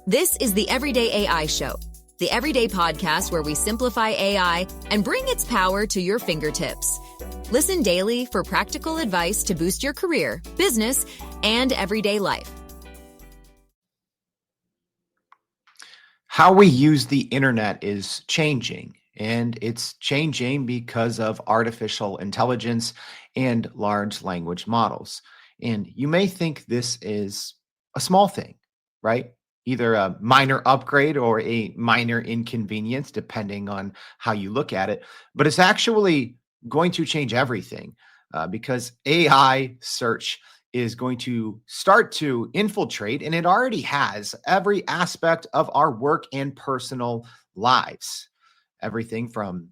This is the Everyday AI Show, the everyday podcast where we simplify AI and bring its power to your fingertips. Listen daily for practical advice to boost your career, business, and everyday life. How we use the internet is changing, and it's changing because of artificial intelligence and large language models. And you may think this is a small thing, right? Either a minor upgrade or a minor inconvenience, depending on how you look at it. But it's actually going to change everything because AI search is going to start to infiltrate, and it already has, every aspect of our work and personal lives. Everything from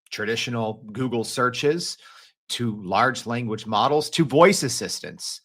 traditional Google searches to large language models to voice assistants.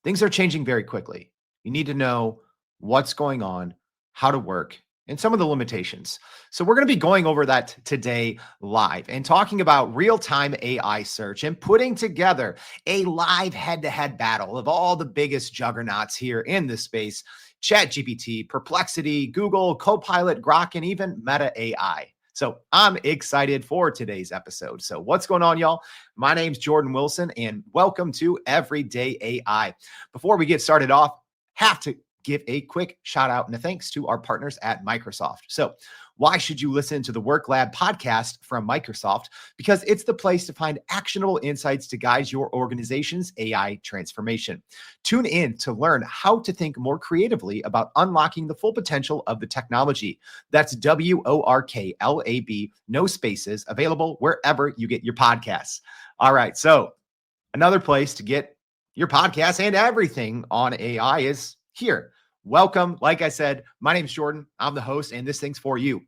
Things are changing very quickly. You need to know what's going on, how to work, and some of the limitations. So we're going to be going over that today live and talking about real-time AI search and putting together a live head-to-head battle of all the biggest juggernauts here in this space: ChatGPT, Perplexity, Google, Copilot, Grok, and even Meta AI. So I'm excited for today's episode. So what's going on, y'all? My name's Jordan Wilson, and welcome to Everyday AI. Before we get started off, have to give a quick shout out and a thanks to our partners at Microsoft. So why should you listen to the WorkLab podcast from Microsoft? Because it's the place to find actionable insights to guide your organization's AI transformation. Tune in to learn how to think more creatively about unlocking the full potential of the technology. That's WORKLAB, no spaces, available wherever you get your podcasts. All right, so another place to get your podcasts and everything on AI is here. Welcome. Like I said, my name is Jordan. I'm the host, and this thing's for you.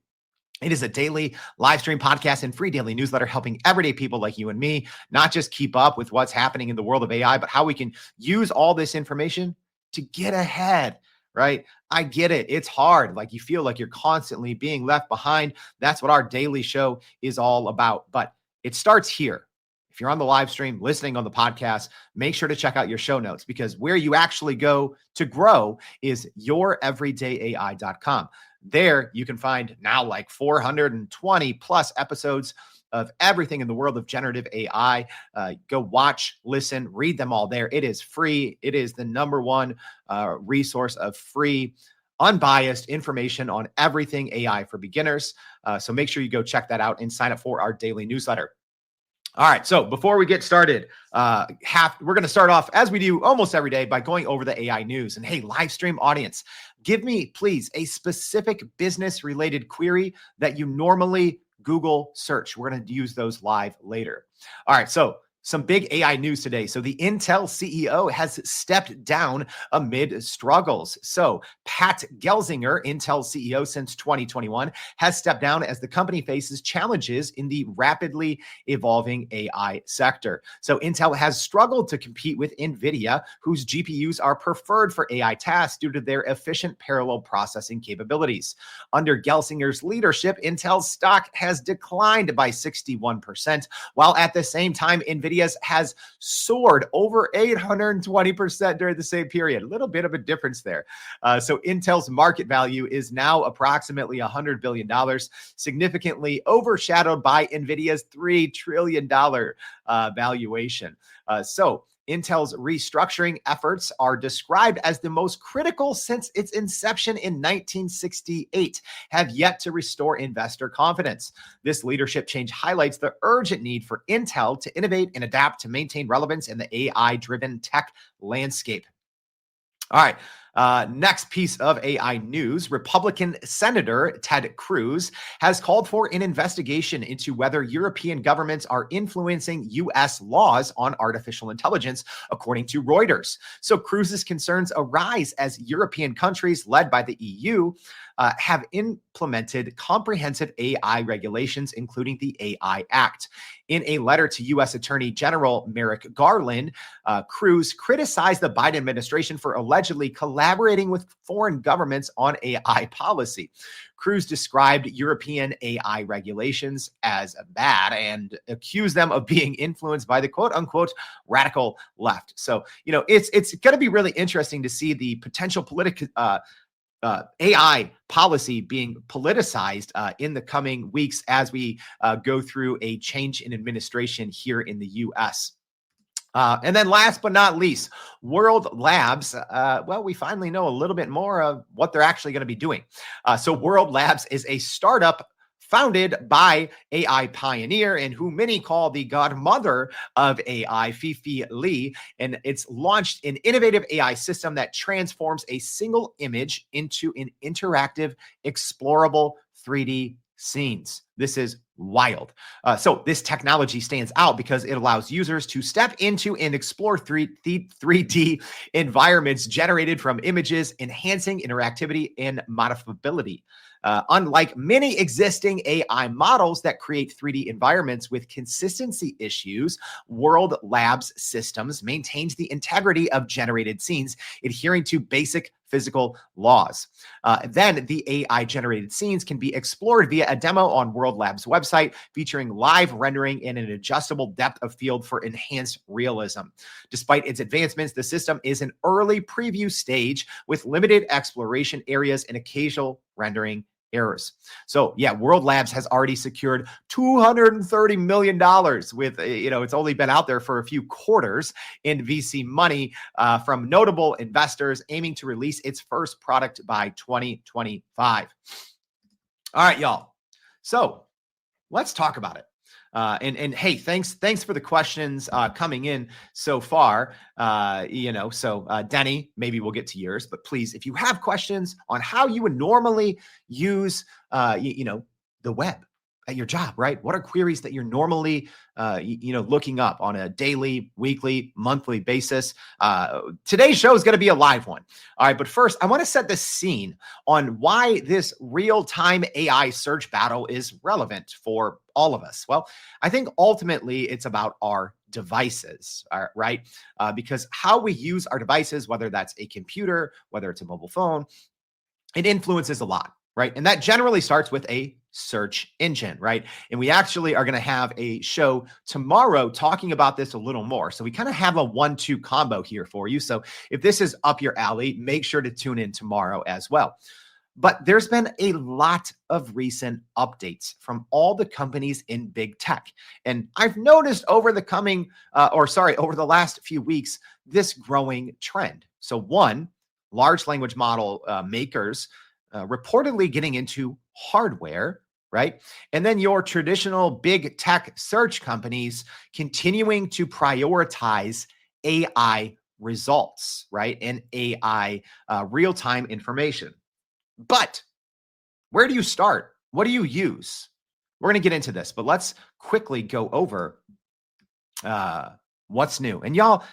It is a daily live stream podcast and free daily newsletter helping everyday people like you and me not just keep up with what's happening in the world of AI, but how we can use all this information to get ahead, right? I get it. It's hard. Like you feel like you're constantly being left behind. That's what our daily show is all about. But it starts here. If you're on the live stream, listening on the podcast, make sure to check out your show notes, because where you actually go to grow is youreverydayai.com. There you can find now like 420 plus episodes of everything in the world of generative AI. Go watch, listen, read them all there. It is free. It is the number one resource of free, unbiased information on everything AI for beginners. So make sure you go check that out and sign up for our daily newsletter. All right, so before we get started, we're going to start off, as we do almost every day, by going over the AI news. And hey, live stream audience, give me, please, a specific business-related query that you normally Google search. We're going to use those live later. All right, so some big AI news today. So the Intel CEO has stepped down amid struggles. So Pat Gelsinger, Intel CEO since 2021, has stepped down as the company faces challenges in the rapidly evolving AI sector. So Intel has struggled to compete with NVIDIA, whose GPUs are preferred for AI tasks due to their efficient parallel processing capabilities. Under Gelsinger's leadership, Intel's stock has declined by 61%, while at the same time, NVIDIA's has soared over 820% during the same period. A little bit of a difference there. So Intel's market value is now approximately $100 billion, significantly overshadowed by NVIDIA's $3 trillion valuation. So Intel's restructuring efforts are described as the most critical since its inception in 1968, have yet to restore investor confidence. This leadership change highlights the urgent need for Intel to innovate and adapt to maintain relevance in the AI-driven tech landscape. All right. Next piece of AI news: Republican Senator Ted Cruz has called for an investigation into whether European governments are influencing U.S. laws on artificial intelligence, according to Reuters. So Cruz's concerns arise as European countries led by the EU have implemented comprehensive AI regulations, including the AI Act. In a letter to U.S. Attorney General Merrick Garland, Cruz criticized the Biden administration for allegedly collaborating with foreign governments on AI policy. Cruz described European AI regulations as bad and accused them of being influenced by the quote unquote radical left. So, it's going to be really interesting to see the potential AI policy being politicized in the coming weeks as we go through a change in administration here in the US. And then last but not least, World Labs. Well, we finally know a little bit more of what they're actually going to be doing. So World Labs is a startup founded by AI pioneer and who many call the godmother of AI, Fifi Lee. And it's launched an innovative AI system that transforms a single image into an interactive, explorable 3D scenes. This is wild. So this technology stands out because it allows users to step into and explore 3D environments generated from images, enhancing interactivity and modifiability. Unlike many existing AI models that create 3D environments with consistency issues, World Labs Systems maintains the integrity of generated scenes, adhering to basic physical laws. Then the AI generated scenes can be explored via a demo on World Labs website featuring live rendering and an adjustable depth of field for enhanced realism. Despite its advancements, the system is an early preview stage with limited exploration areas and occasional rendering errors. So yeah, World Labs has already secured $230 million with, it's only been out there for a few quarters in VC money from notable investors aiming to release its first product by 2025. All right, y'all. So let's talk about it. And hey, thanks for the questions coming in so far. Denny, maybe we'll get to yours, but please, if you have questions on how you would normally use, the web at your job, right? What are queries that you're normally, looking up on a daily, weekly, monthly basis? Today's show is going to be a live one. All right, but first, I want to set the scene on why this real-time AI search battle is relevant for all of us. Well, I think ultimately it's about our devices, right? Because how we use our devices, whether that's a computer, whether it's a mobile phone, it influences a lot, right? And that generally starts with a search engine, right? And we actually are going to have a show tomorrow talking about this a little more. So we kind of have a 1-2 combo here for you. So if this is up your alley, make sure to tune in tomorrow as well. But there's been a lot of recent updates from all the companies in big tech. And I've noticed over the last few weeks, this growing trend. So one, large language model makers reportedly getting into hardware, right? And then your traditional big tech search companies continuing to prioritize AI results, right? And AI real-time information. But where do you start? What do you use? We're going to get into this, but let's quickly go over what's new. And y'all,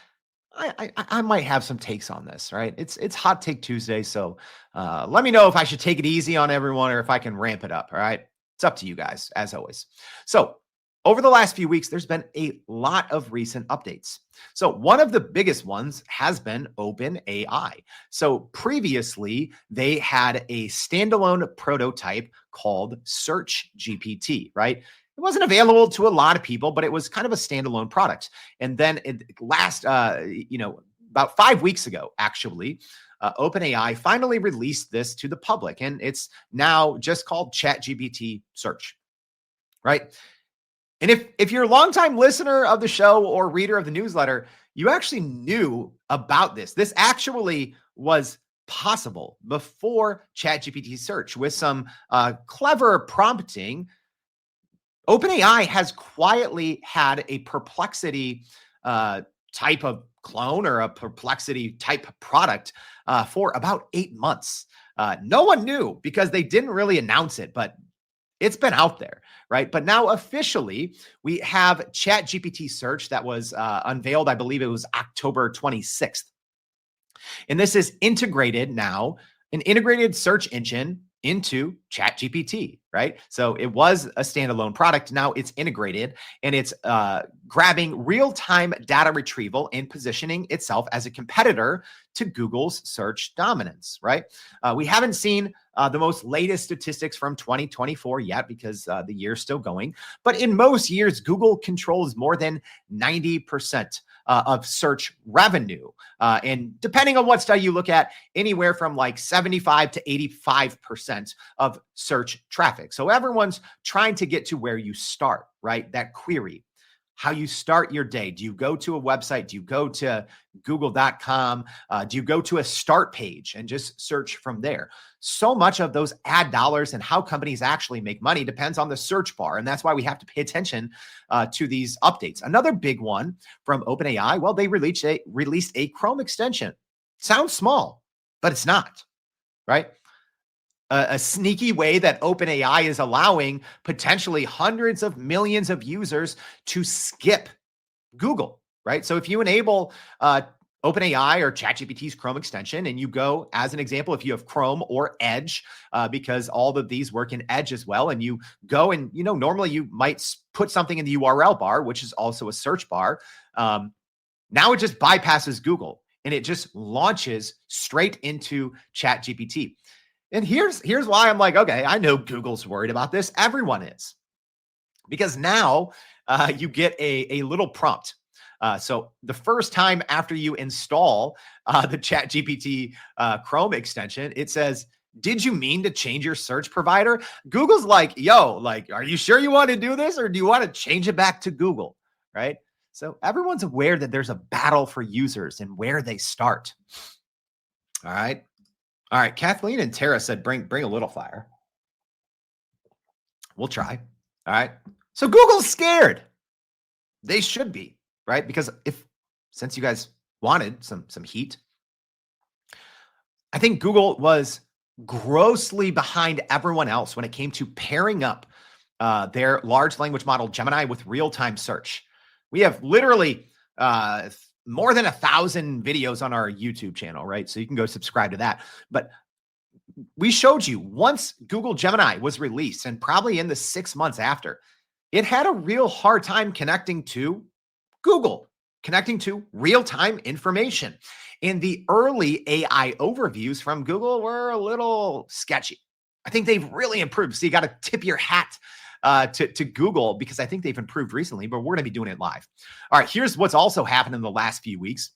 I might have some takes on this, right? It's Hot Take Tuesday, so let me know if I should take it easy on everyone or if I can ramp it up, all right? It's up to you guys, as always. So over the last few weeks, there's been a lot of recent updates. So one of the biggest ones has been OpenAI. So previously, they had a standalone prototype called Search GPT, right? It wasn't available to a lot of people, but it was kind of a standalone product. And then about 5 weeks ago, actually, OpenAI finally released this to the public, and it's now just called ChatGPT Search, right? And if you're a longtime listener of the show or reader of the newsletter, you actually knew about this. This actually was possible before ChatGPT Search with some clever prompting. OpenAI has quietly had a Perplexity type of clone or a Perplexity type product for about 8 months. No one knew because they didn't really announce it, but it's been out there, right? But now officially, we have ChatGPT Search that was unveiled, I believe it was October 26th. And this is integrated now, an integrated search engine into ChatGPT, right? So it was a standalone product. Now it's integrated and it's grabbing real-time data retrieval and positioning itself as a competitor to Google's search dominance, right? We haven't seen the most latest statistics from 2024 yet because the year's still going. But in most years, Google controls more than 90% of search revenue. And depending on what study you look at, anywhere from like 75 to 85% of search traffic. So everyone's trying to get to where you start, right? That query. How you start your day. Do you go to a website? Do you go to google.com? Do you go to a start page and just search from there? So much of those ad dollars and how companies actually make money depends on the search bar. And that's why we have to pay attention to these updates. Another big one from OpenAI, well, they released a Chrome extension. Sounds small, but it's not, right? A sneaky way that OpenAI is allowing potentially hundreds of millions of users to skip Google, right? So if you enable OpenAI or ChatGPT's Chrome extension, and you go, as an example, if you have Chrome or Edge, because all of these work in Edge as well, and you go and, normally you might put something in the URL bar, which is also a search bar. Now it just bypasses Google and it just launches straight into ChatGPT. And here's why I'm like, okay, I know Google's worried about this. Everyone is. Because now you get a little prompt. So the first time after you install the ChatGPT Chrome extension, it says, did you mean to change your search provider? Google's like, yo, like, are you sure you want to do this, or do you want to change it back to Google, right? So everyone's aware that there's a battle for users and where they start. All right. All right, Kathleen and Tara said, bring a little fire. We'll try. All right. So Google's scared. They should be, right? Because since you guys wanted some heat, I think Google was grossly behind everyone else when it came to pairing up their large language model Gemini with real-time search. We have literally more than 1,000 videos on our YouTube channel, right? So you can go subscribe to that. But we showed you once Google Gemini was released, and probably in the 6 months after, it had a real hard time connecting to Google, connecting to real-time information. And the early AI overviews from Google were a little sketchy. I think they've really improved. So you got to tip your hat to Google, because I think they've improved recently, but we're going to be doing it live. All right, here's what's also happened in the last few weeks.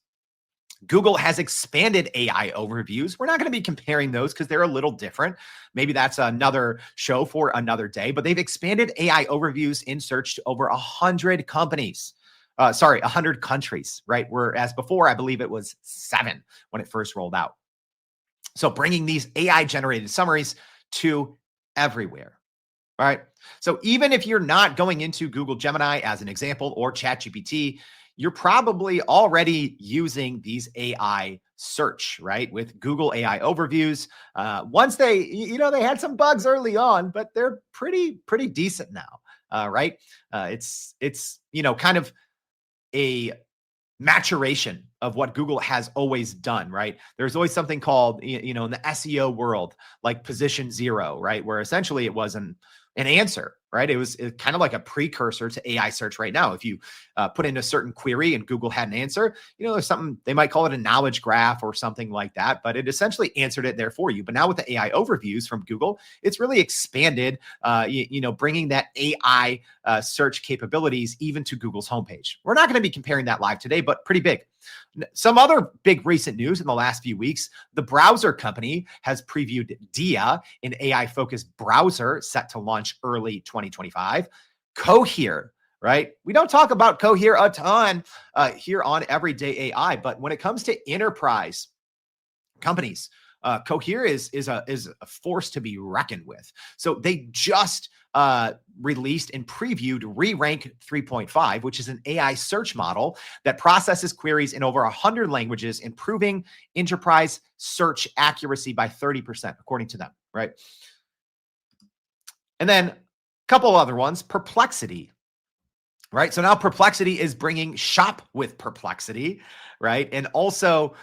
Google has expanded AI overviews. We're not going to be comparing those because they're a little different. Maybe that's another show for another day, but they've expanded AI overviews in search to over 100 companies. 100 countries, right? Whereas before, I believe it was 7 when it first rolled out. So bringing these AI generated summaries to everywhere. All right. So even if you're not going into Google Gemini as an example, or ChatGPT, you're probably already using these AI search, right? With Google AI overviews. Once they had some bugs early on, but they're pretty decent now, right? It's kind of a maturation of what Google has always done, right? There's always something called, in the SEO world, like position zero, right? Where essentially it was an answer, right? It was kind of like a precursor to AI search right now. If you put in a certain query and Google had an answer, there's something, they might call it a knowledge graph or something like that, but it essentially answered it there for you. But now with the AI overviews from Google, it's really expanded, bringing that AI search capabilities even to Google's homepage. We're not going to be comparing that live today, but pretty big. Some other big recent news in the last few weeks, the browser company has previewed Dia, an AI-focused browser set to launch early 2025. Cohere, right? We don't talk about Cohere a ton here on Everyday AI, but when it comes to enterprise companies, Cohere is a force to be reckoned with. So they just released and previewed Re-Rank 3.5, which is an AI search model that processes queries in over 100 languages, improving enterprise search accuracy by 30%, according to them, right? And then a couple other ones, Perplexity, right? So now Perplexity is bringing Shop with Perplexity, right? And also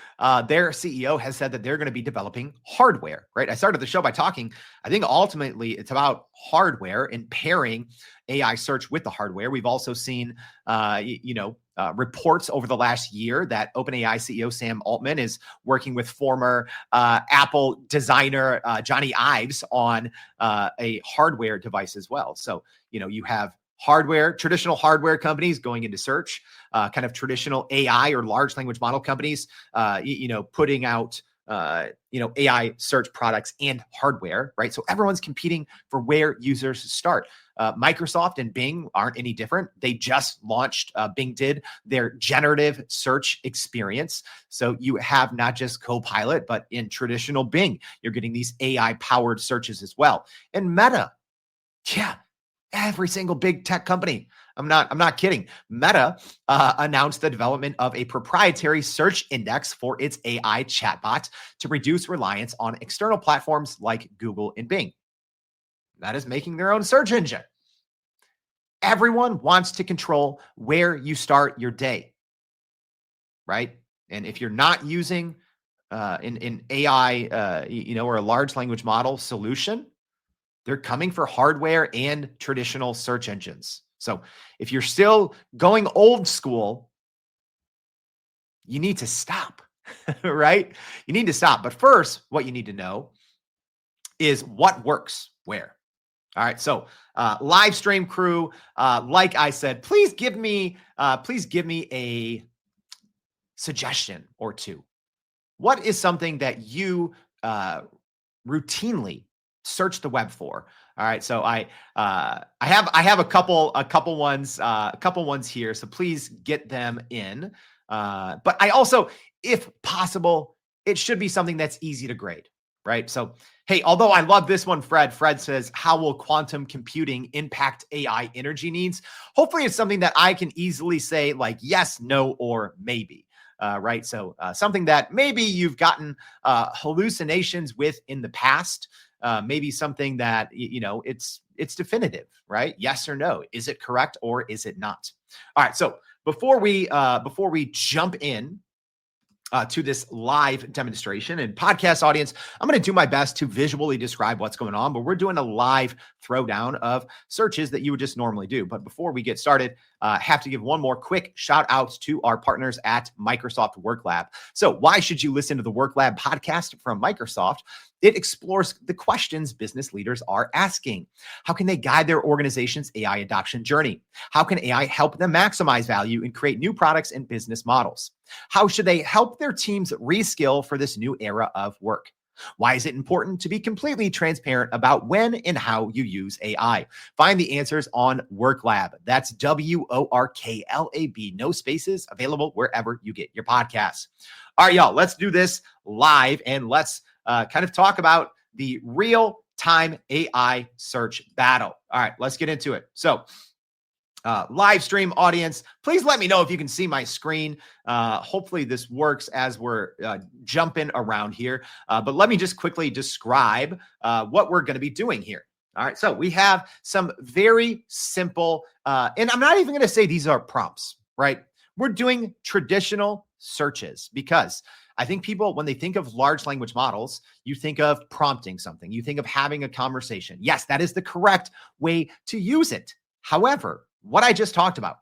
their CEO has said that they're going to be developing hardware, right? I started the show by talking, I think ultimately it's about hardware and pairing AI search with the hardware. We've also seen, reports over the last year that OpenAI CEO Sam Altman is working with former Apple designer Johnny Ives on a hardware device as well. So, you have traditional hardware companies going into search, kind of traditional AI or large language model companies, putting out, AI search products and hardware, right? So everyone's competing for where users start. Microsoft and Bing aren't any different. They just launched, Bing did, their generative search experience. So you have not just Copilot, but in traditional Bing, you're getting these AI powered searches as well. And Meta, yeah, every single big tech company. I'm not kidding. Meta announced the development of a proprietary search index for its AI chatbot to reduce reliance on external platforms like Google and Bing. That is making their own search engine. Everyone wants to control where you start your day, right? And if you're not using an AI, or a large language model solution, they're coming for hardware and traditional search engines. So if you're still going old school, you need to stop, right? You need to stop. But first, what you need to know is what works where. All right. So live stream crew, like I said, please give me a suggestion or two. What is something that you routinely search the web for? All right, so I have a couple ones here, so please get them in. But I also, if possible, it should be something that's easy to grade, right? So hey, although I love this one, Fred says, how will quantum computing impact AI energy needs? Hopefully it's something that I can easily say like yes, no, or maybe. Right. So something that maybe you've gotten hallucinations with in the past, maybe something that, it's definitive, right? Yes or no. Is it correct or is it not? All right. So before we jump in to this live demonstration and podcast audience, I'm going to do my best to visually describe what's going on, but we're doing a live throwdown of searches that you would just normally do. But before we get started, I have to give one more quick shout out to our partners at Microsoft WorkLab. So why should you listen to the WorkLab podcast from Microsoft? It explores the questions business leaders are asking. How can they guide their organization's AI adoption journey? How can AI help them maximize value and create new products and business models? How should they help their teams reskill for this new era of work? Why is it important to be completely transparent about when and how you use AI? Find the answers on WorkLab. That's WORKLAB, no spaces, available wherever you get your podcasts. All right, y'all, let's do this live and let's kind of talk about the real-time AI search battle. All right, let's get into it. So live stream audience, please let me know if you can see my screen. Hopefully this works as we're jumping around here. But let me just quickly describe what we're going to be doing here. All right, so we have some very simple, and I'm not even going to say these are prompts, right? We're doing traditional searches because I think people, when they think of large language models, you think of prompting something. You think of having a conversation. Yes, that is the correct way to use it. However, what I just talked about,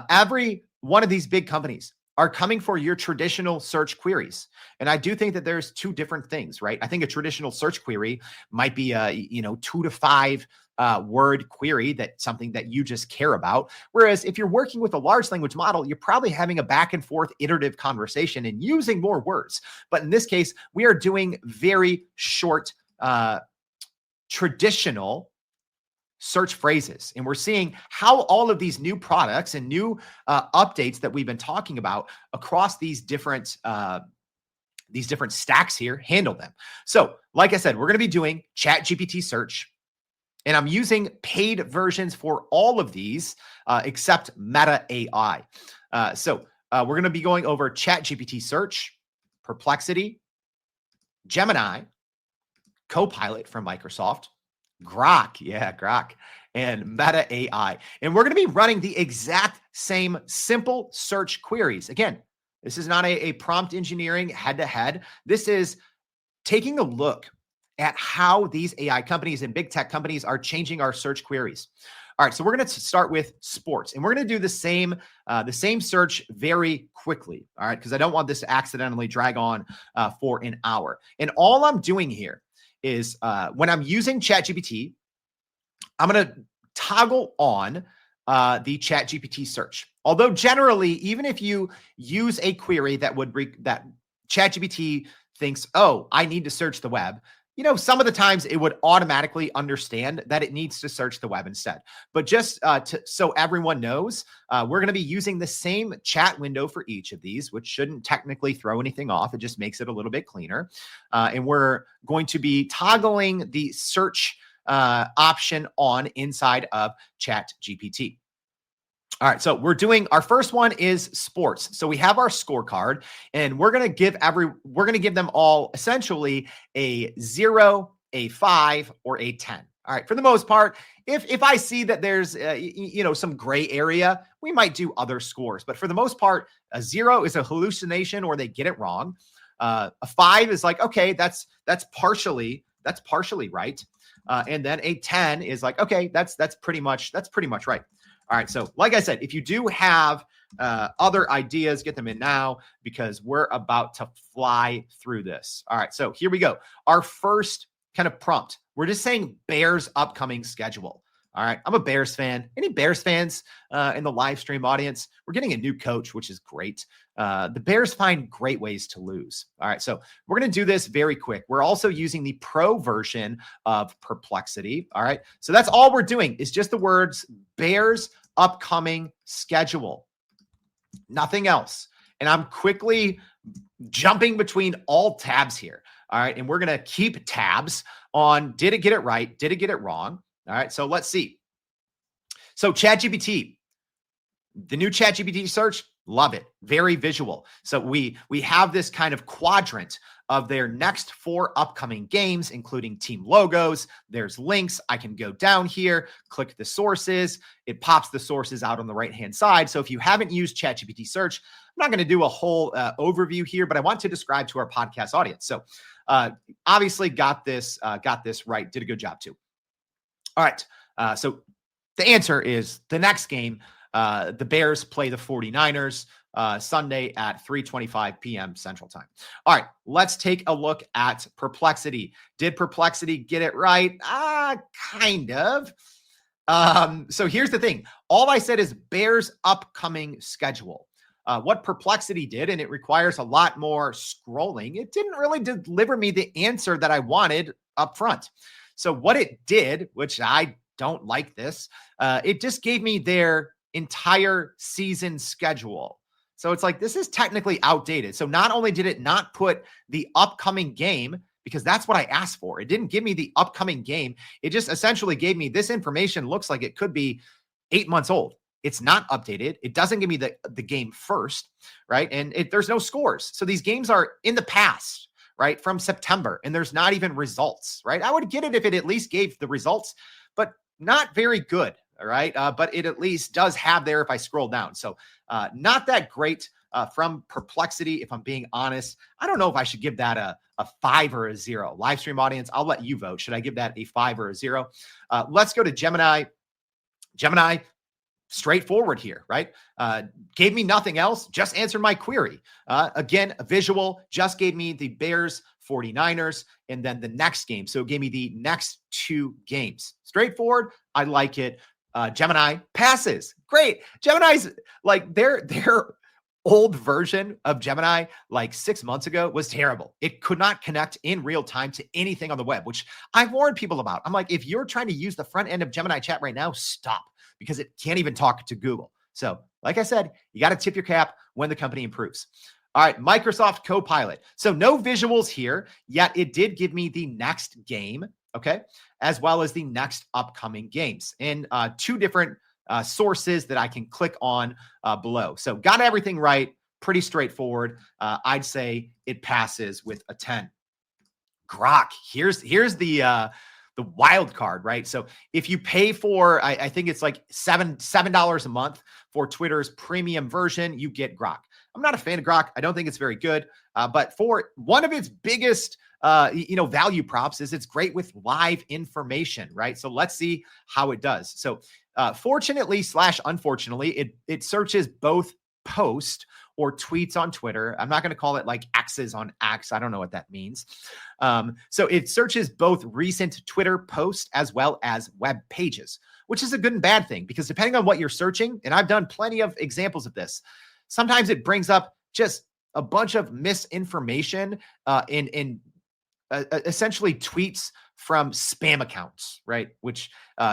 every one of these big companies are coming for your traditional search queries. And I do think that there's two different things, right? I think a traditional search query might be a, 2 to 5 word query, that's something that you just care about. Whereas if you're working with a large language model, you're probably having a back and forth iterative conversation and using more words. But in this case, we are doing very short, traditional search phrases. And we're seeing how all of these new products and new updates that we've been talking about across these different stacks here handle them. So like I said, we're going to be doing ChatGPT Search. And I'm using paid versions for all of these except Meta AI. So we're going to be going over ChatGPT Search, Perplexity, Gemini, Copilot from Microsoft, Grok, and Meta AI. And we're going to be running the exact same simple search queries. Again, this is not a prompt engineering head-to-head. This is taking a look at how these AI companies and big tech companies are changing our search queries. All right, so we're going to start with sports, and we're going to do the same search very quickly. All right, because I don't want this to accidentally drag on for an hour. And all I'm doing here is when I'm using ChatGPT, I'm going to toggle on the ChatGPT Search. Although generally, even if you use a query that that ChatGPT thinks, oh, I need to search the web, some of the times it would automatically understand that it needs to search the web instead. But just so everyone knows, we're going to be using the same chat window for each of these, which shouldn't technically throw anything off. It just makes it a little bit cleaner. And we're going to be toggling the search option on inside of ChatGPT. All right, so our first one is sports. So we have our scorecard, and we're going to give them all essentially a 0, a 5, or a 10. All right, for the most part, if I see that there's some gray area, we might do other scores. But for the most part, a 0 is a hallucination or they get it wrong. A 5 is like, okay, that's partially right. And then a 10 is like, okay, that's pretty much right. All right. So like I said, if you do have other ideas, get them in now because we're about to fly through this. All right. So here we go. Our first kind of prompt. We're just saying Bears upcoming schedule. All right. I'm a Bears fan. Any Bears fans in the live stream audience? We're getting a new coach, which is great. The Bears find great ways to lose. All right. So we're going to do this very quick. We're also using the pro version of Perplexity. All right. So that's all we're doing is just the words Bears upcoming schedule. Nothing else. And I'm quickly jumping between all tabs here. All right. And we're going to keep tabs on did it get it right? Did it get it wrong? All right. So let's see. So ChatGPT, the new ChatGPT Search, love it. Very visual. So we have this kind of quadrant of their next 4 upcoming games, including team logos. There's links. I can go down here, click the sources. It pops the sources out on the right-hand side. So if you haven't used ChatGPT Search, I'm not going to do a whole overview here, but I want to describe to our podcast audience. So obviously got this right. Did a good job too. All right. So the answer is the next game. The Bears play the 49ers Sunday at 3:25 p.m. Central Time. All right, let's take a look at Perplexity. Did Perplexity get it right? Kind of. So here's the thing. All I said is Bears upcoming schedule. What Perplexity did, and it requires a lot more scrolling, it didn't really deliver me the answer that I wanted up front. So what it did, which I don't like this, it just gave me their entire season schedule. So it's like, this is technically outdated. So not only did it not put the upcoming game, because that's what I asked for, it didn't give me the upcoming game. It just essentially gave me this information looks like it could be 8 months old. It's not updated. It doesn't give me the game first, right? And there's no scores. So these games are in the past, right? From September, and there's not even results, right? I would get it if it at least gave the results, but not very good. All right. But it at least does have there if I scroll down. So not that great from Perplexity, if I'm being honest. I don't know if I should give that a 5 or a 0. Live stream audience, I'll let you vote. Should I give that a 5 or a 0? Let's go to Gemini. Gemini, straightforward here, right? Gave me nothing else, just answered my query. Again, a visual, just gave me the Bears 49ers and then the next game. So it gave me the next 2 games. Straightforward. I like it. Gemini passes. Great. Gemini's like their old version of Gemini like 6 months ago was terrible. It could not connect in real time to anything on the web, which I've warned people about. I'm like, if you're trying to use the front end of Gemini chat right now, stop, because it can't even talk to Google. So like I said, you got to tip your cap when the company improves. All right, Microsoft Copilot. So no visuals here, yet it did give me the next game, okay, as well as the next upcoming games in 2 different sources that I can click on below. So got everything right, pretty straightforward. I'd say it passes with a 10. Grok, here's the wild card, right? So if you pay for, I think it's like $7 a month for Twitter's premium version, you get Grok. I'm not a fan of Grok. I don't think it's very good. But for one of its biggest, value props is it's great with live information, right? So let's see how it does. So fortunately / unfortunately, it searches both post or tweets on Twitter. I'm not going to call it like X's on X. I don't know what that means. So it searches both recent Twitter posts as well as web pages. which is a good and bad thing because depending on what you're searching, and I've done plenty of examples of this, sometimes it brings up just a bunch of misinformation in essentially tweets from spam accounts, right? Which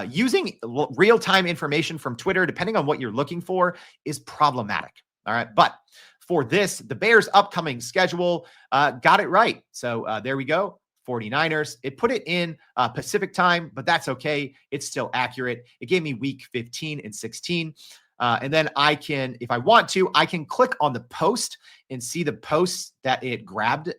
using real-time information from Twitter, depending on what you're looking for, is problematic. All right. But for this, the Bears' upcoming schedule got it right. So there we go. 49ers. It put it in Pacific time, but that's okay. It's still accurate. It gave me week 15 and 16. And then I can, if I want to, I can click on the post and see the posts that it grabbed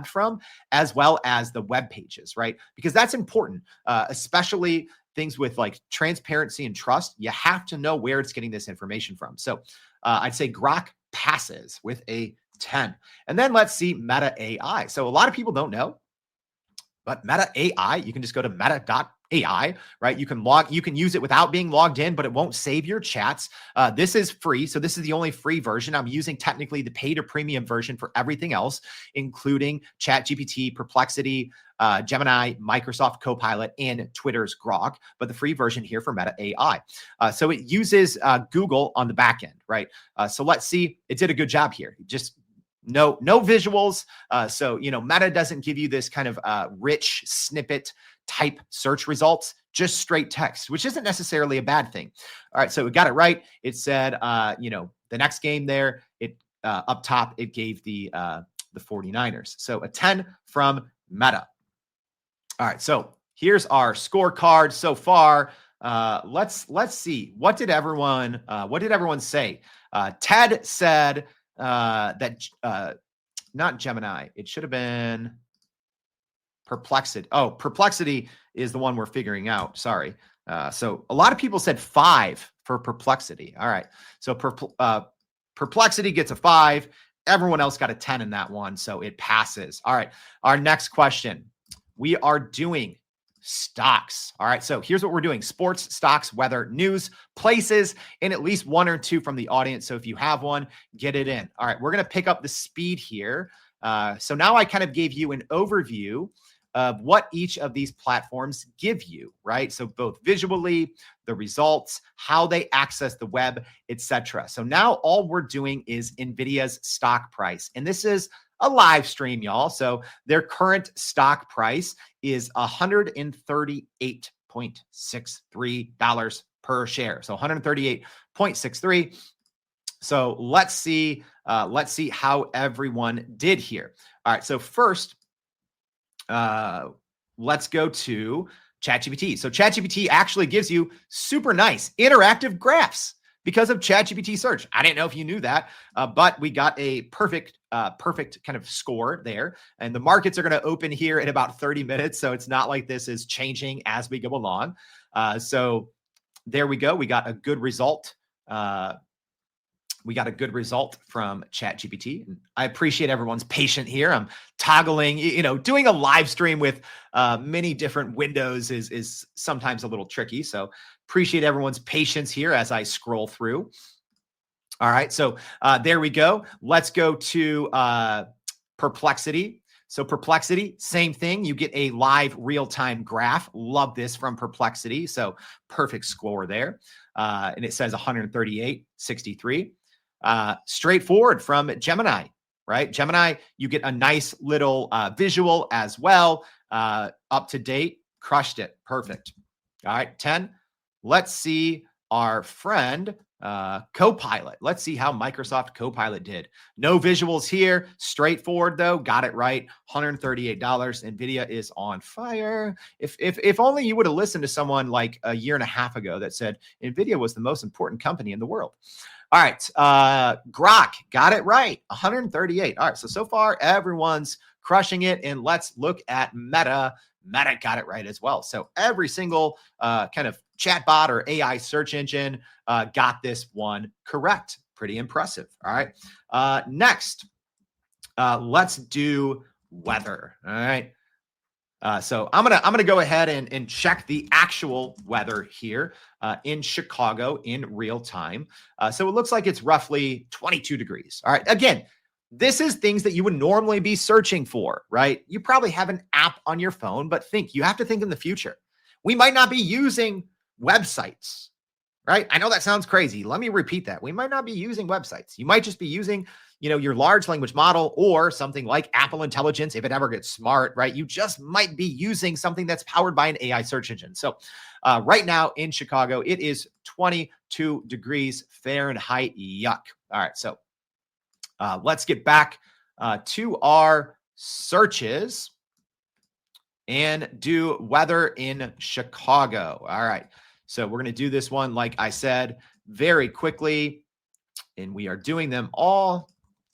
from, as well as the web pages, right? Because that's important, especially things with like transparency and trust. You have to know where it's getting this information from. So I'd say Grok passes with a 10. And then let's see Meta AI. So a lot of people don't know, but Meta AI, you can just go to meta.ai, right? You can use it without being logged in, but it won't save your chats. This is free. So this is the only free version. I'm using technically the paid or premium version for everything else, including ChatGPT, Perplexity, Gemini, Microsoft Copilot, and Twitter's Grok, but the free version here for Meta AI. So it uses Google on the back end, right? So let's see. It did a good job here. Just no visuals. So, Meta doesn't give you this kind of rich snippet type search results, just straight text, which isn't necessarily a bad thing. All right. So we got it right. It said, the next game there, it up top, it gave the 49ers. So a 10 from Meta. All right. So here's our scorecard so far. Let's see. What did everyone say? Ted said, that not Gemini, it should have been Perplexity. Oh, Perplexity is the one we're figuring out. Sorry. So a lot of people said 5 for Perplexity. All right. So Perplexity gets a 5. Everyone else got a 10 in that one. So it passes. All right. Our next question. We are doing stocks. All right. So here's what we're doing: sports, stocks, weather, news, places, and at least 1 or 2 from the audience. So if you have one, get it in. All right. We're going to pick up the speed here. So now I kind of gave you an overview of what each of these platforms give you, right? So both visually, the results, how they access the web, etc. So now all we're doing is NVIDIA's stock price. And this is a live stream, y'all. So their current stock price is $138.63 per share. So 138.63. So let's see how everyone did here. All right. So first, let's go to ChatGPT. So ChatGPT actually gives you super nice interactive graphs because of ChatGPT Search. I didn't know if you knew that, but we got a perfect kind of score there. And the markets are going to open here in about 30 minutes. So it's not like this is changing as we go along. So there we go. We got a good result. From ChatGPT. And I appreciate everyone's patience here. I'm toggling, doing a live stream with many different windows is sometimes a little tricky. So appreciate everyone's patience here as I scroll through. All right. So there we go. Let's go to Perplexity. So Perplexity, same thing. You get a live real-time graph. Love this from Perplexity. So perfect score there. And it says 138.63. Straightforward from Gemini, right? Gemini, you get a nice little visual as well. Up to date, crushed it. Perfect. All right, 10. Let's see our friend Copilot. Let's see how Microsoft Copilot did. No visuals here. Straightforward though. Got it right. $138. NVIDIA is on fire. If only you would have listened to someone like a year and a half ago that said NVIDIA was the most important company in the world. All right. Grok got it right. 138. All right. So far everyone's crushing it. And let's look at Meta. Meta got it right as well. So every single kind of chatbot or AI search engine got this one correct. Pretty impressive. All right. Next, let's do weather. All right. So I'm gonna go ahead and check the actual weather here in Chicago in real time. So it looks like it's roughly 22 degrees. All right. Again, this is things that you would normally be searching for, right? You probably have an app on your phone, but you have to think in the future. We might not be using websites, right? I know that sounds crazy. Let me repeat that. We might not be using websites. You might just be using, your large language model or something like Apple Intelligence if it ever gets smart, right? You just might be using something that's powered by an AI search engine. So right now in Chicago, it is 22 degrees Fahrenheit. Yuck. All right. So let's get back to our searches and do weather in Chicago. All right. So we're going to do this one, like I said, very quickly. And we are doing them all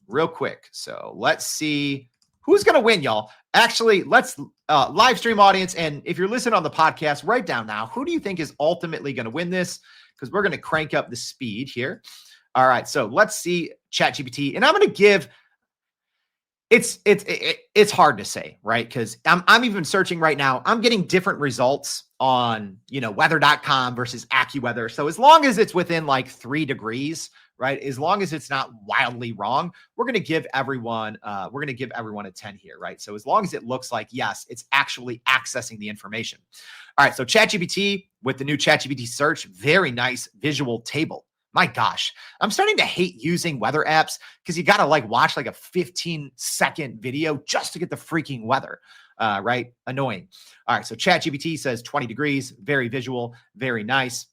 real quick. So let's see who's going to win, y'all. Actually, let's live stream audience. And if you're listening on the podcast, write down now, who do you think is ultimately going to win this? Because we're going to crank up the speed here. All right. So let's see ChatGPT. And I'm going to give, it's hard to say, right? Because I'm even searching right now. I'm getting different results on, weather.com versus AccuWeather. So as long as it's within like 3 degrees, right? As long as it's not wildly wrong, we're going to give everyone a 10 here, right? So as long as it looks like, yes, it's actually accessing the information. All right. So ChatGPT with the new ChatGPT Search, very nice visual table. My gosh, I'm starting to hate using weather apps because you got to watch a 15-second video just to get the freaking weather, right? Annoying. All right. So ChatGPT says 20 degrees, very visual, very nice.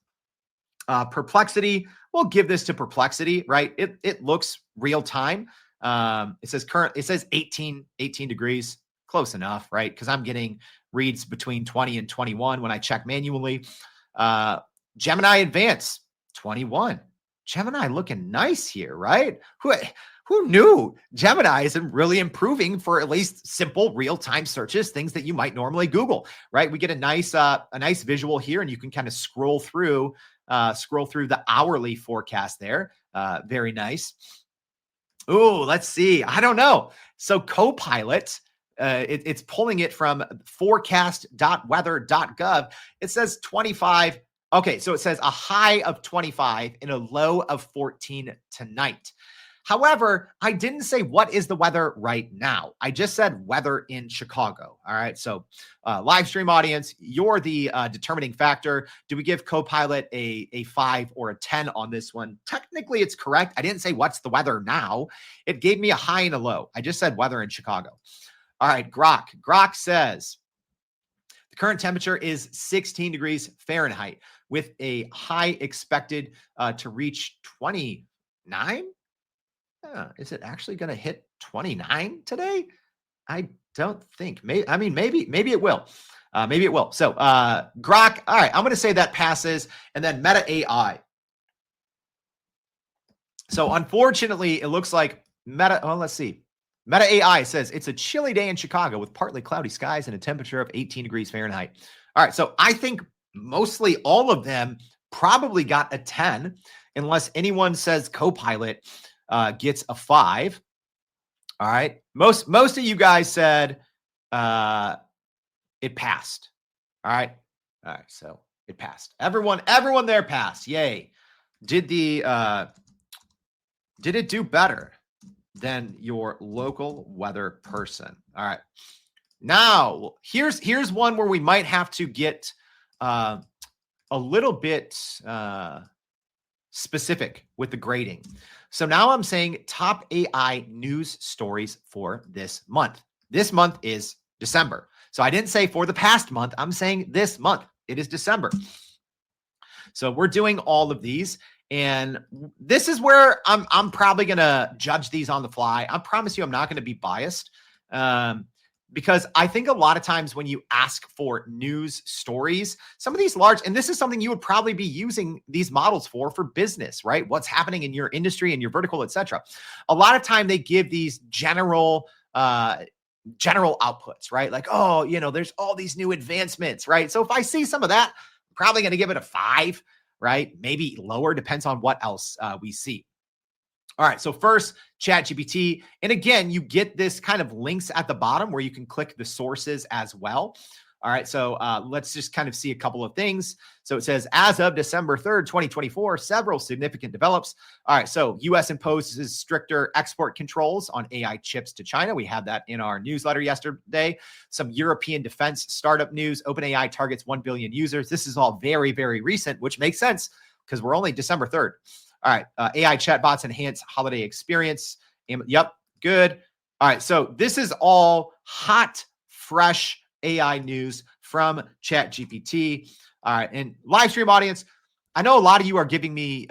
Perplexity, we'll give this to Perplexity, right? It looks real time. It says 18 degrees, close enough, right? Because I'm getting reads between 20 and 21 when I check manually. Gemini Advanced, 21. Gemini looking nice here, right? Who knew Gemini isn't really improving for at least simple real-time searches, things that you might normally Google, right? We get a nice visual here, and you can kind of scroll through the hourly forecast there. Very nice. Ooh, let's see. I don't know. So Copilot, it's pulling it from forecast.weather.gov. It says 25. Okay, so it says a high of 25 and a low of 14 tonight. However, I didn't say what is the weather right now. I just said weather in Chicago. All right, so live stream audience, you're the determining factor. Do we give Copilot a 5 or a 10 on this one? Technically, it's correct. I didn't say what's the weather now. It gave me a high and a low. I just said weather in Chicago. All right, Grok. Grok says the current temperature is 16 degrees Fahrenheit with a high expected to reach 29. Is it actually going to hit 29 today? I don't think. Maybe it will. Maybe it will. So Grok. All right, I'm going to say that passes, and then Meta AI. So unfortunately, it looks like Meta. Oh, let's see. Meta AI says it's a chilly day in Chicago with partly cloudy skies and a temperature of 18 degrees Fahrenheit. All right, so I think mostly all of them probably got a 10, unless anyone says Copilot gets a 5. All right. Most of you guys said it passed. All right. All right. So it passed. Everyone there passed. Yay. Did it do better than your local weather person? All right. Now, here's one where we might have to get a little bit specific with the grading. So now I'm saying top AI news stories for this month. This month is December. So I didn't say for the past month. I'm saying this month. It is December. So we're doing all of these. And this is where I'm probably going to judge these on the fly. I promise you I'm not going to be biased. Because I think a lot of times when you ask for news stories, some of these large, and this is something you would probably be using these models for business, right? What's happening in your industry and your vertical, et cetera. A lot of time they give these general outputs, right? Like, oh, there's all these new advancements, right? So if I see some of that, I'm probably going to give it a 5, right? Maybe lower, depends on what else we see. All right, so first, ChatGPT. And again, you get this kind of links at the bottom where you can click the sources as well. All right, so let's just kind of see a couple of things. So it says, as of December 3rd, 2024, several significant develops. All right, so U.S. imposes stricter export controls on AI chips to China. We had that in our newsletter yesterday. Some European defense startup news. OpenAI targets 1 billion users. This is all very, very recent, which makes sense because we're only December 3rd. All right, AI chatbots enhance holiday experience. Yep, good. All right, so this is all hot, fresh AI news from ChatGPT. All right, and live stream audience, I know a lot of you are giving me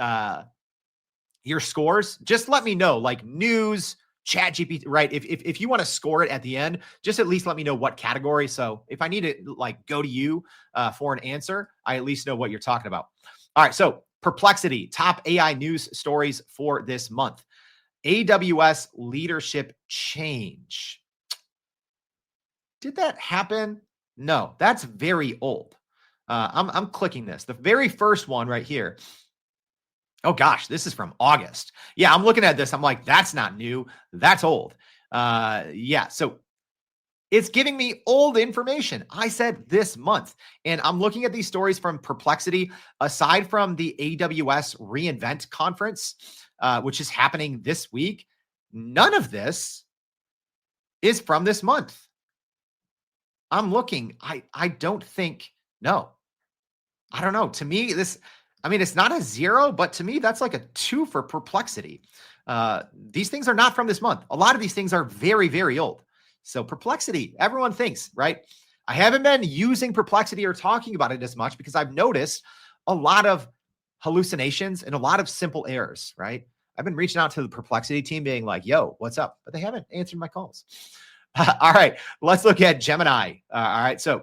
your scores. Just let me know, like news, ChatGPT, right? If you want to score it at the end, just at least let me know what category. So if I need to like go to you for an answer, I at least know what you're talking about. All right, so Perplexity, top AI news stories for this month. AWS leadership change. Did that happen? No, that's very old. I'm clicking this. The very first one right here. Oh gosh, this is from August. Yeah, I'm looking at this. I'm like, that's not new. That's old. Yeah, so it's giving me old information. I said this month, and I'm looking at these stories from Perplexity. Aside from the AWS reInvent conference, which is happening this week, none of this is from this month. I'm looking. I don't think, no. I don't know. To me, it's not a 0, but to me, that's like a 2 for Perplexity. These things are not from this month. A lot of these things are very, very old. So Perplexity, everyone thinks, right? I haven't been using Perplexity or talking about it as much because I've noticed a lot of hallucinations and a lot of simple errors, right? I've been reaching out to the Perplexity team being like, yo, what's up? But they haven't answered my calls. All right, let's look at Gemini. All right, so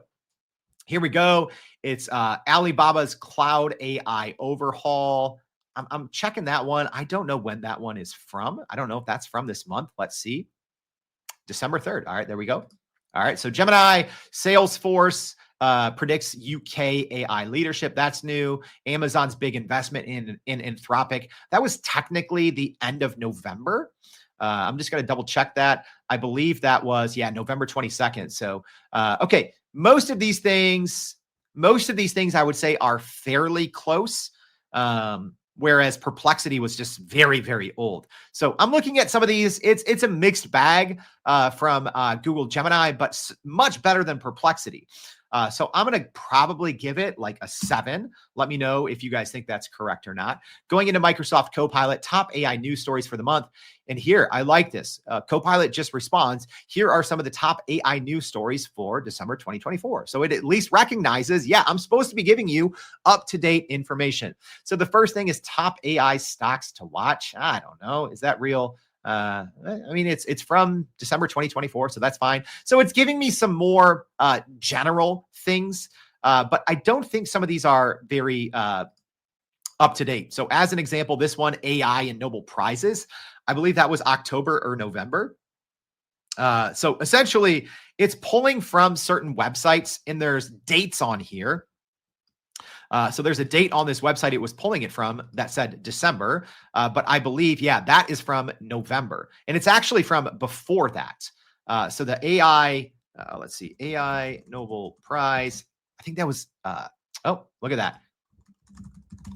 here we go. It's Alibaba's cloud AI overhaul. I'm checking that one. I don't know when that one is from. I don't know if that's from this month. Let's see. December 3rd. All right, there we go. All right, so Gemini, Salesforce predicts UK AI leadership. That's new. Amazon's big investment in Anthropic. That was technically the end of November. I'm just going to double check that. I believe that was, November 22nd. So, okay, most of these things I would say are fairly close. Whereas Perplexity was just very, very old. So I'm looking at some of these. It's a mixed bag from Google Gemini, but much better than Perplexity. So I'm going to probably give it like a 7. Let me know if you guys think that's correct or not. Going into Microsoft Copilot, top AI news stories for the month. And here, I like this. Copilot just responds, here are some of the top AI news stories for December 2024. So it at least recognizes, I'm supposed to be giving you up-to-date information. So the first thing is top AI stocks to watch. I don't know. Is that real? It's from December 2024, so that's fine. So it's giving me some more general things, but I don't think some of these are very up to date. So as an example, this one, AI and Nobel Prizes, I believe that was October or November. So essentially, it's pulling from certain websites, and there's dates on here. So there's a date on this website it was pulling it from that said December, but I believe, that is from November. And it's actually from before that. So the AI, let's see, AI Nobel Prize, I think that was, oh, look at that.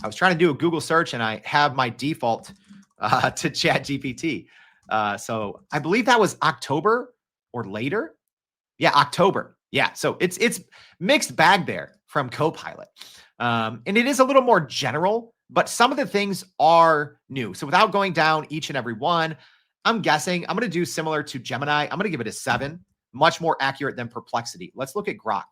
I was trying to do a Google search and I have my default to ChatGPT. So I believe that was October or later. Yeah, October. Yeah, so it's mixed bag there from Copilot. And it is a little more general, but some of the things are new. So without going down each and every one, I'm guessing I'm going to do similar to Gemini. I'm going to give it a 7, much more accurate than Perplexity. Let's look at Grok.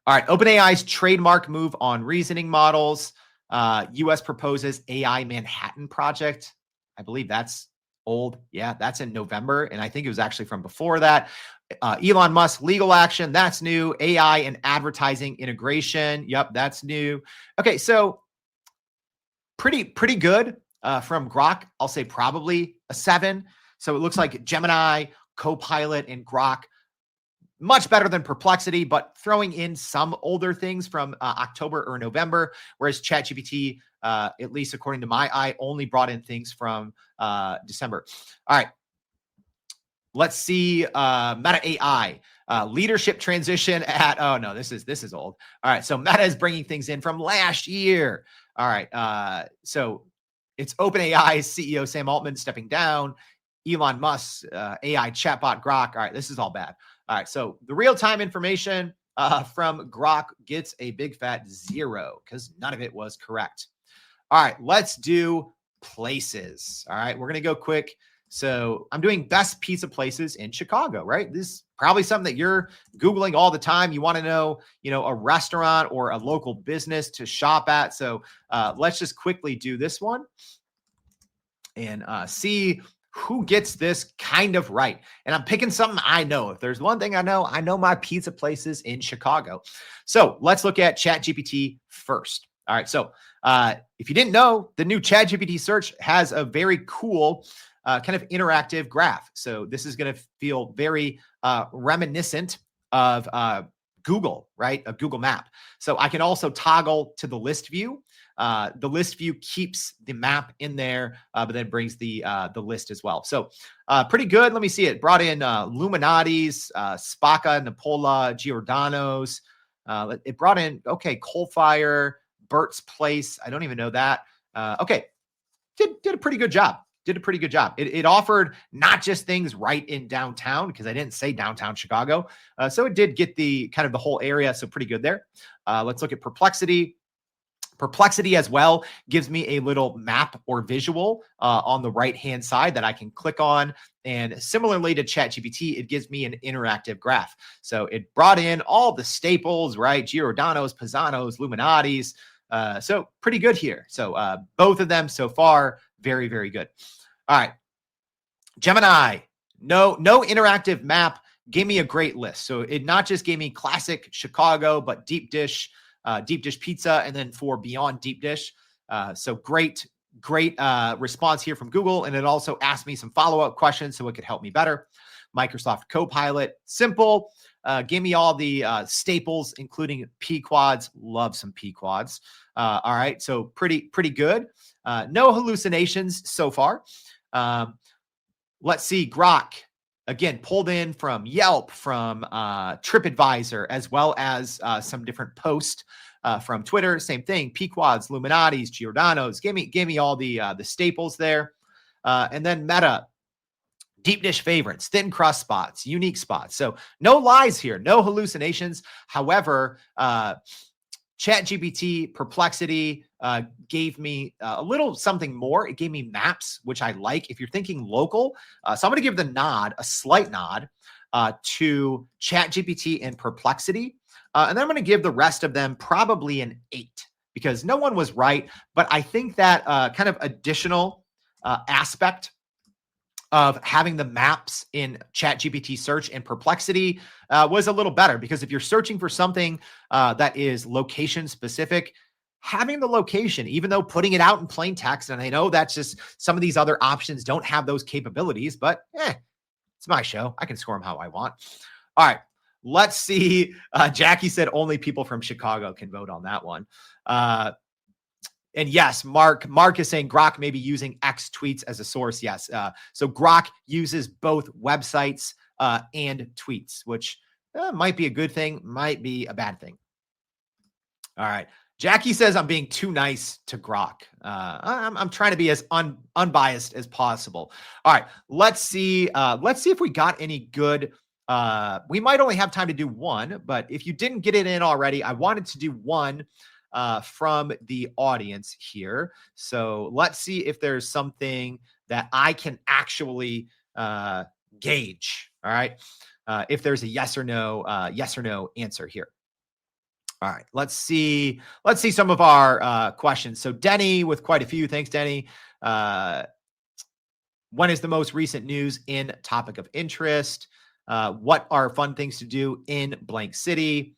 All right, OpenAI's trademark move on reasoning models. US proposes AI Manhattan project. I believe that's old. Yeah, that's in November. And I think it was actually from before that. Elon Musk legal action. That's new. AI and advertising integration. Yep, that's new. Okay, so pretty good from Grok. I'll say probably a 7. So it looks like Gemini, Copilot, and Grok much better than Perplexity, but throwing in some older things from October or November, whereas ChatGPT, at least according to my eye, only brought in things from December. All right. Let's see Meta AI. Leadership transition at, oh no, this is old. All right. So Meta is bringing things in from last year. All right. So it's OpenAI's CEO Sam Altman stepping down. Elon Musk's AI chatbot Grok. All right. This is all bad. All right. So the real-time information from Grok gets a big fat 0 because none of it was correct. All right. Let's do places. All right. We're going to go quick. So I'm doing best pizza places in Chicago, right? This is probably something that you're Googling all the time. You want to know, a restaurant or a local business to shop at. So let's just quickly do this one and see who gets this kind of right. And I'm picking something I know. If there's one thing I know my pizza places in Chicago. So let's look at ChatGPT first. All right. So if you didn't know, the new ChatGPT Search has a very cool kind of interactive graph. So this is going to feel very reminiscent of Google, right? A Google map. So I can also toggle to the list view. The list view keeps the map in there, but then brings the list as well. So pretty good. Let me see it. Brought in Illuminati's, Spacca, Napola, Giordano's. It brought in, Coal Fire, Bert's Place. I don't even know that. Did a pretty good job. It offered not just things right in downtown, because I didn't say downtown Chicago. So it did get the kind of the whole area. So pretty good there. Let's look at Perplexity. Perplexity as well gives me a little map or visual on the right-hand side that I can click on. And similarly to ChatGPT, it gives me an interactive graph. So it brought in all the staples, right? Giordano's, Pisano's, Illuminati's. So pretty good here. So both of them so far, very, very good. All right. Gemini, no interactive map, gave me a great list. So it not just gave me classic Chicago, but deep dish pizza, and then for beyond deep dish. So great response here from Google. And it also asked me some follow-up questions so it could help me better. Microsoft Copilot, simple. Gave me all the staples, including P-quads. Love some P-quads. All right. So pretty good. No hallucinations so far. Let's see. Grok, again, pulled in from Yelp, from TripAdvisor, as well as some different posts from Twitter. Same thing. P-quads, Illuminati's, Giordano's. Gave me all the staples there. And then Meta. Deep dish favorites, thin crust spots, unique spots. So no lies here, no hallucinations. However, ChatGPT Perplexity gave me a little something more. It gave me maps, which I like. If you're thinking local, so I'm going to give a slight nod to ChatGPT and Perplexity. And then I'm going to give the rest of them probably an 8 because no one was right. But I think that kind of additional aspect of having the maps in ChatGPT Search and Perplexity was a little better, because if you're searching for something that is location specific, having the location, even though putting it out in plain text, and I know that's just some of these other options don't have those capabilities, but it's my show. I can score them how I want. All right, let's see. Jackie said only people from Chicago can vote on that one. And yes, Mark is saying Grok may be using X tweets as a source. Yes. So Grok uses both websites and tweets, which might be a good thing, might be a bad thing. All right. Jackie says I'm being too nice to Grok. I'm trying to be as unbiased as possible. All right. Let's see if we got any good. We might only have time to do one, but if you didn't get it in already, I wanted to do one from the audience here. So let's see if there's something that I can actually gauge. All right. If there's a yes or no answer here. All right. Let's see some of our questions. So Denny with quite a few. Thanks, Denny. When is the most recent news in topic of interest? What are fun things to do in blank city?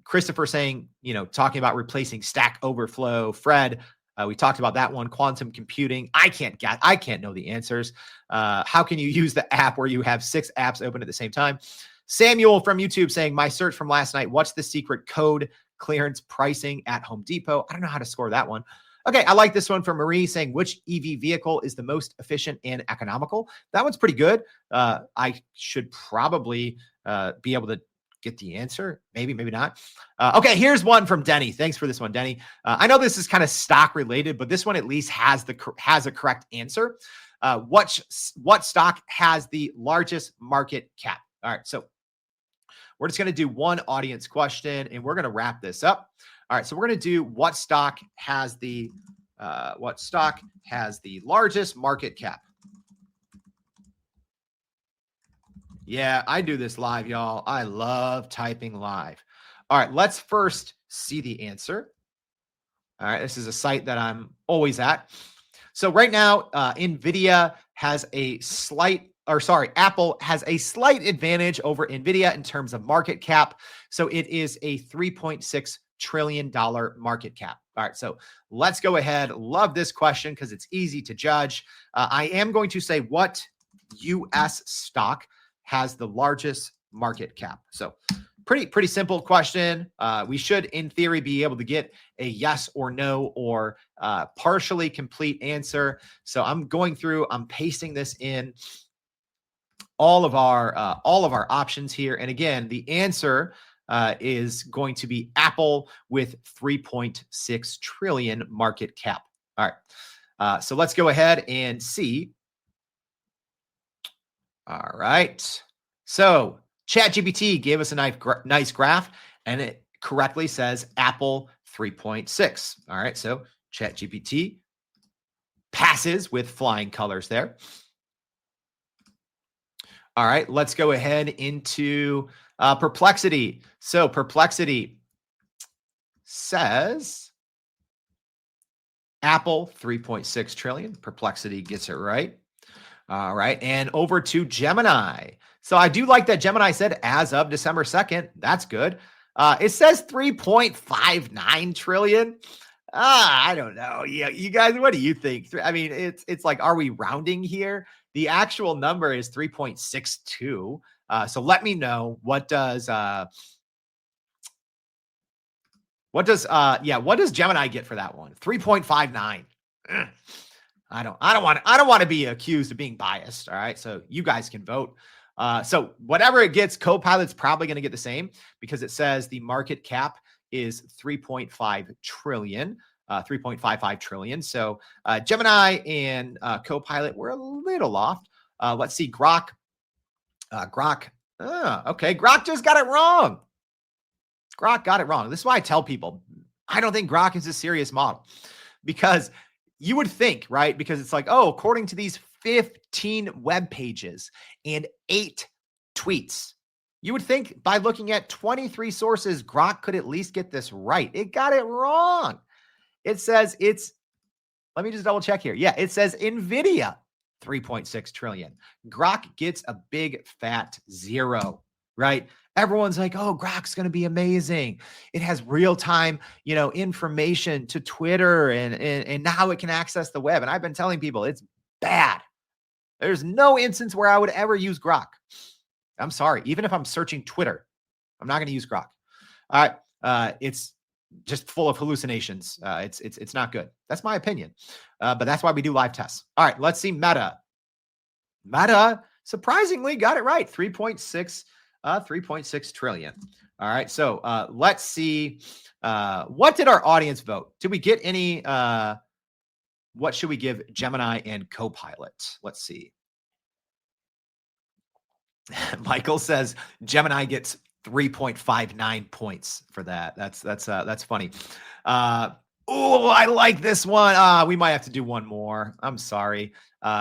Christopher saying, talking about replacing Stack Overflow. Fred, we talked about that one. Quantum computing. I can't know the answers. How can you use the app where you have 6 apps open at the same time? Samuel from YouTube saying, my search from last night, what's the secret code clearance pricing at Home Depot? I don't know how to score that one. Okay, I like this one from Marie saying, which EV vehicle is the most efficient and economical? That one's pretty good. I should probably be able to get the answer. Maybe, maybe not. Okay, here's one from Denny. Thanks for this one, Denny. I know this is kind of stock related, but this one at least has a correct answer. What stock has the largest market cap? All right, so we're just going to do one audience question, and we're going to wrap this up. All right, so we're going to do what stock has the largest market cap? Yeah, I do this live, y'all. I love typing live. All right, let's first see the answer. All right, this is a site that I'm always at. So right now, NVIDIA has Apple has a slight advantage over NVIDIA in terms of market cap. So it is a $3.6 trillion market cap. All right, so let's go ahead. Love this question because it's easy to judge. I am going to say what U.S. stock has the largest market cap. So pretty simple question. We should, in theory, be able to get a yes or no or partially complete answer. So I'm going through, I'm pasting this in all of our options here. And again, the answer is going to be Apple with 3.6 trillion market cap. All right. So let's go ahead and see. All right. So ChatGPT gave us a nice graph, and it correctly says Apple 3.6. All right. So ChatGPT passes with flying colors there. All right. Let's go ahead into Perplexity. So Perplexity says Apple 3.6 trillion. Perplexity gets it right. All right. And over to Gemini. So I do like that Gemini said as of December 2nd. That's good. It says 3.59 trillion. I don't know. Yeah, you guys, what do you think? I mean, it's like, are we rounding here? The actual number is 3.62. So let me know, what does Gemini get for that one? 3.59. I don't want to be accused of being biased. All right. So you guys can vote. So whatever it gets, Copilot's probably going to get the same because it says the market cap is 3.5 trillion, 3.55 trillion. So Gemini and Copilot were a little off. Let's see, Grok. Okay, Grok just got it wrong. Grok got it wrong. This is why I tell people I don't think Grok is a serious model, because you would think, right? Because it's like, oh, according to these 15 web pages and 8 tweets, you would think by looking at 23 sources, Grok could at least get this right. It got it wrong. It says let me just double check here. Yeah, it says NVIDIA 3.6 trillion. Grok gets a big fat 0, right? Everyone's like, oh, Grok's going to be amazing. It has real-time, information to Twitter and now it can access the web. And I've been telling people it's bad. There's no instance where I would ever use Grok. I'm sorry. Even if I'm searching Twitter, I'm not going to use Grok. All right. It's just full of hallucinations. It's not good. That's my opinion. But that's why we do live tests. All right. Let's see Meta. Meta surprisingly got it right. 3.6 trillion. All right. So let's see. What did our audience vote? Did we get any? What should we give Gemini and Copilot? Let's see. Michael says Gemini gets 3.59 points for that. That's funny. Oh, I like this one. We might have to do one more. I'm sorry.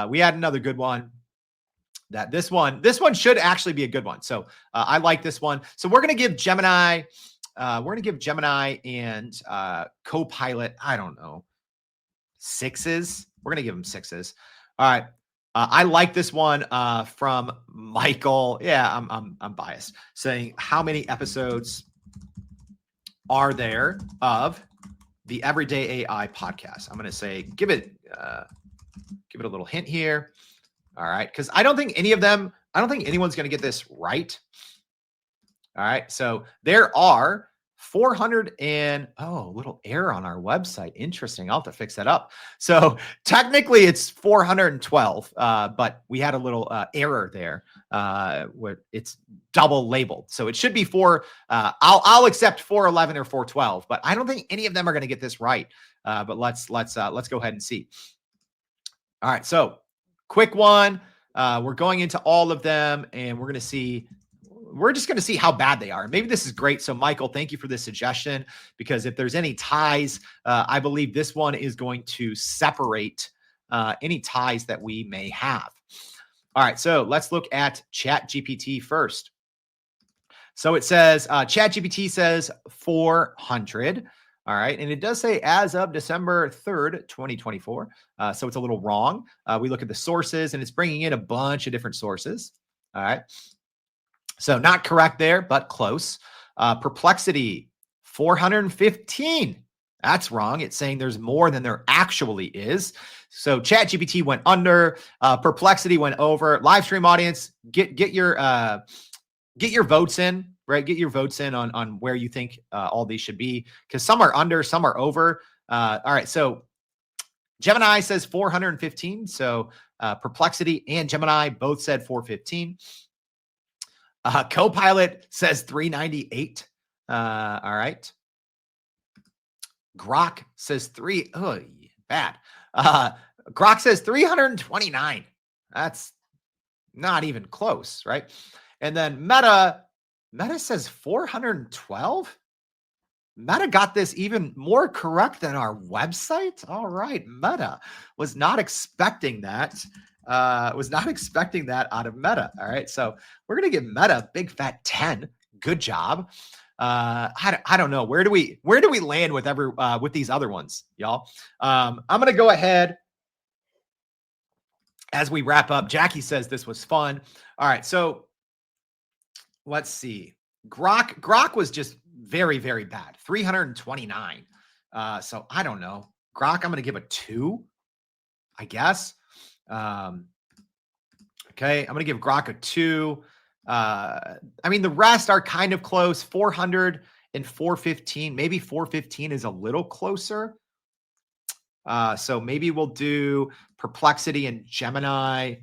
We had another good one. This one should actually be a good one. So I like this one. So we're gonna give Gemini. We're gonna give Gemini and Copilot, I don't know, 6s. We're gonna give them 6s. All right. I like this one from Michael. Yeah, I'm biased. Saying, how many episodes are there of the Everyday AI podcast? I'm gonna say give it a little hint here. All right, because I don't think anyone's gonna get this right. All right, so there are 400 and little error on our website. Interesting. I'll have to fix that up. So technically it's 412, but we had a little error there where it's double labeled. So it should be I'll accept 411 or 412, but I don't think any of them are going to get this right. But let's go ahead and see. All right. So quick one. We're going into all of them and we're just going to see how bad they are. Maybe this is great. So Michael, thank you for this suggestion, because if there's any ties, I believe this one is going to separate any ties that we may have. All right, so let's look at ChatGPT first. So it says, ChatGPT says 400. All right, and it does say as of December 3rd, 2024. So it's a little wrong. We look at the sources and it's bringing in a bunch of different sources. All right. So not correct there, but close. Perplexity, 415. That's wrong. It's saying there's more than there actually is. So ChatGPT went under, Perplexity went over. Live stream audience, get your votes in, right? Get your votes in on where you think all these should be, because some are under, some are over. All right, so Gemini says 415. So Perplexity and Gemini both said 415. Copilot says 398. All right. Grok says bad. Grok says 329. That's not even close, right? And then Meta says 412. Meta got this even more correct than our website. All right. Meta was not expecting that. Was not expecting that out of Meta. All right. So we're going to give Meta a big fat 10. Good job. I don't know. Where do we land with these other ones, y'all? I'm going to go ahead as we wrap up. Jackie says this was fun. All right. So let's see. Grok was just very, very bad. 329. So I don't know. Grok, I'm going to give a 2, I guess. Okay, I'm going to give Grok a 2. I mean, the rest are kind of close. 400 and 415. Maybe 415 is a little closer. So maybe we'll do Perplexity and Gemini.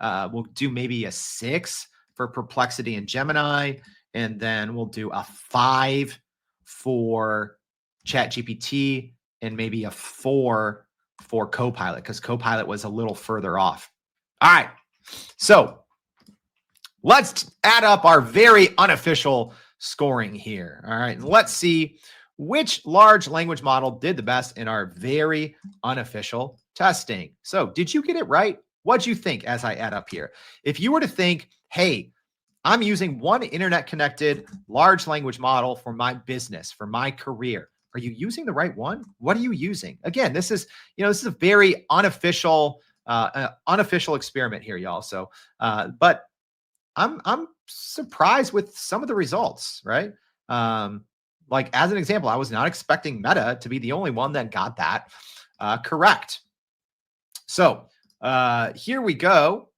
We'll do maybe a 6 for Perplexity and Gemini. And then we'll do a 5 for ChatGPT and maybe a 4 for Copilot, because Copilot was a little further off. All right. So let's add up our very unofficial scoring here. All right. Let's see which large language model did the best in our very unofficial testing. So did you get it right? What'd you think as I add up here? If you were to think, hey, I'm using one internet connected large language model for my business, for my career, are you using the right one? What are you using? Again, this is a very unofficial experiment here, y'all. So, but I'm surprised with some of the results, right? Like as an example, I was not expecting Meta to be the only one that got that correct. So here we go.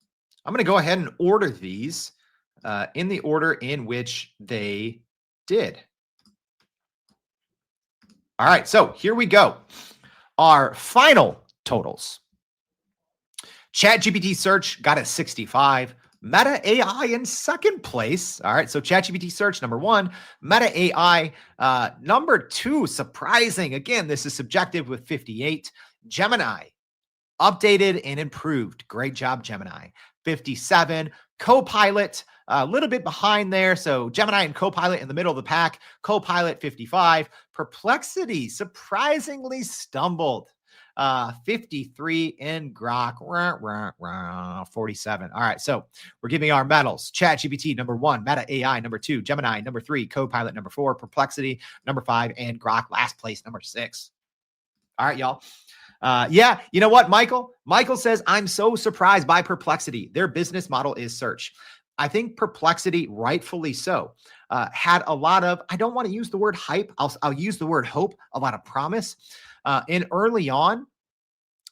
I'm going to go ahead and order these in the order in which they did. All right, so here we go. Our final totals. ChatGPT Search got a 65. Meta AI in second place. All right, so ChatGPT Search number 1, Meta AI number 2. Surprising. Again, this is subjective with 58. Gemini updated and improved. Great job, Gemini. 57. Copilot a little bit behind there. So Gemini and Copilot in the middle of the pack. Copilot 55. Perplexity surprisingly stumbled. 53 in Grok, 47. All right, so we're giving our medals. ChatGPT number 1, Meta AI number 2, Gemini number 3, Copilot number 4, Perplexity number 5, and Grok last place number 6. All right, y'all. Yeah, you know what, Michael? Michael says, I'm so surprised by Perplexity. Their business model is search. I think Perplexity, rightfully so, had a lot of, I don't want to use the word hype. I'll use the word hope, a lot of promise. And early on,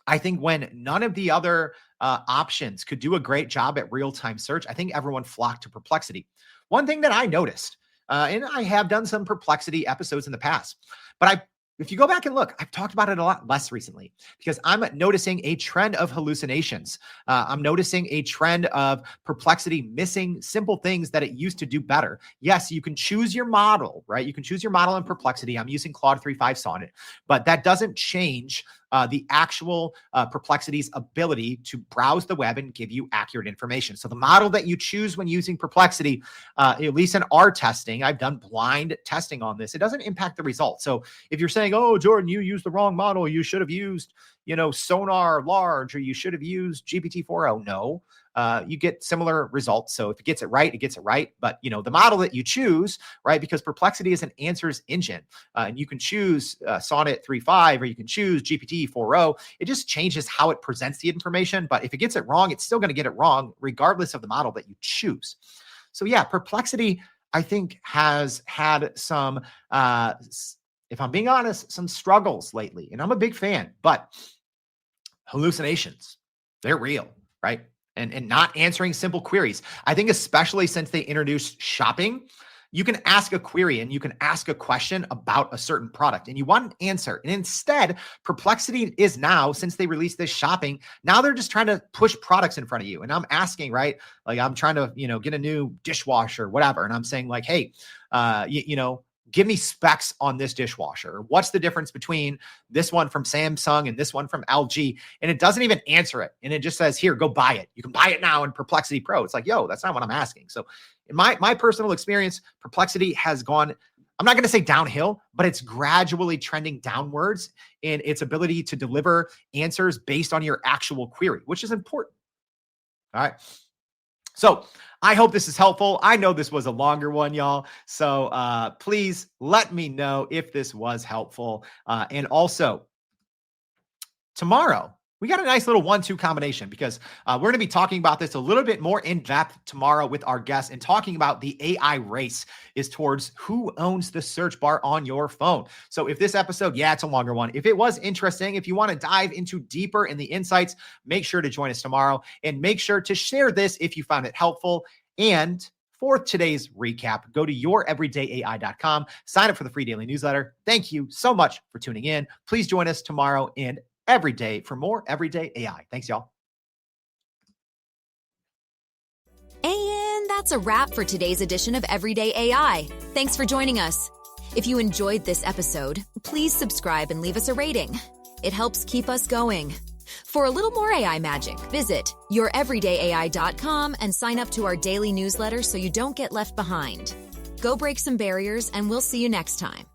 I think when none of the other options could do a great job at real-time search, I think everyone flocked to Perplexity. One thing that I noticed, And I have done some Perplexity episodes in the past. But if you go back and look, I've talked about it a lot less recently because I'm noticing a trend of hallucinations. I'm noticing a trend of Perplexity missing simple things that it used to do better. Yes, you can choose your model, right? You can choose your model in Perplexity. I'm using Claude 3.5 Sonnet, but that doesn't change the actual Perplexity's ability to browse the web and give you accurate information. So the model that you choose when using Perplexity, at least in our testing, I've done blind testing on this. It doesn't impact the results. So if you're saying, oh, Jordan, you used the wrong model, you should have used, Sonar Large, or you should have used GPT-4o. No, you get similar results. So if it gets it right, it gets it right. But, the model that you choose, right, because Perplexity is an answers engine, and you can choose Sonnet 3.5 or you can choose GPT-4o. It just changes how it presents the information. But if it gets it wrong, it's still going to get it wrong, regardless of the model that you choose. So yeah, Perplexity, I think, has had some, if I'm being honest, some struggles lately. And I'm a big fan, but hallucinations, they're real, right? And not answering simple queries. I think especially since they introduced shopping, you can ask a query and you can ask a question about a certain product and you want an answer. And instead, Perplexity is now, since they released this shopping, now they're just trying to push products in front of you. And I'm asking, right? Like I'm trying to, get a new dishwasher, whatever. And I'm saying like, hey, give me specs on this dishwasher. What's the difference between this one from Samsung and this one from LG? And it doesn't even answer it. And it just says, here, go buy it. You can buy it now in Perplexity Pro. It's like, yo, that's not what I'm asking. So in my personal experience, Perplexity has gone, I'm not going to say downhill, but it's gradually trending downwards in its ability to deliver answers based on your actual query, which is important. All right. So I hope this is helpful. I know this was a longer one, y'all. So please let me know if this was helpful. And also, tomorrow, we got a nice little 1-2 combination because we're going to be talking about this a little bit more in depth tomorrow with our guests and talking about the AI race is towards who owns the search bar on your phone. So if this episode, it's a longer one. If it was interesting, if you want to dive into deeper in the insights, make sure to join us tomorrow and make sure to share this if you found it helpful. And for today's recap, go to youreverydayai.com, sign up for the free daily newsletter. Thank you so much for tuning in. Please join us tomorrow and every day for more everyday AI. Thanks, y'all. And that's a wrap for today's edition of Everyday AI. Thanks for joining us. If you enjoyed this episode, please subscribe and leave us a rating. It helps keep us going. For a little more AI magic, visit youreverydayai.com and sign up to our daily newsletter so you don't get left behind. Go break some barriers, and we'll see you next time.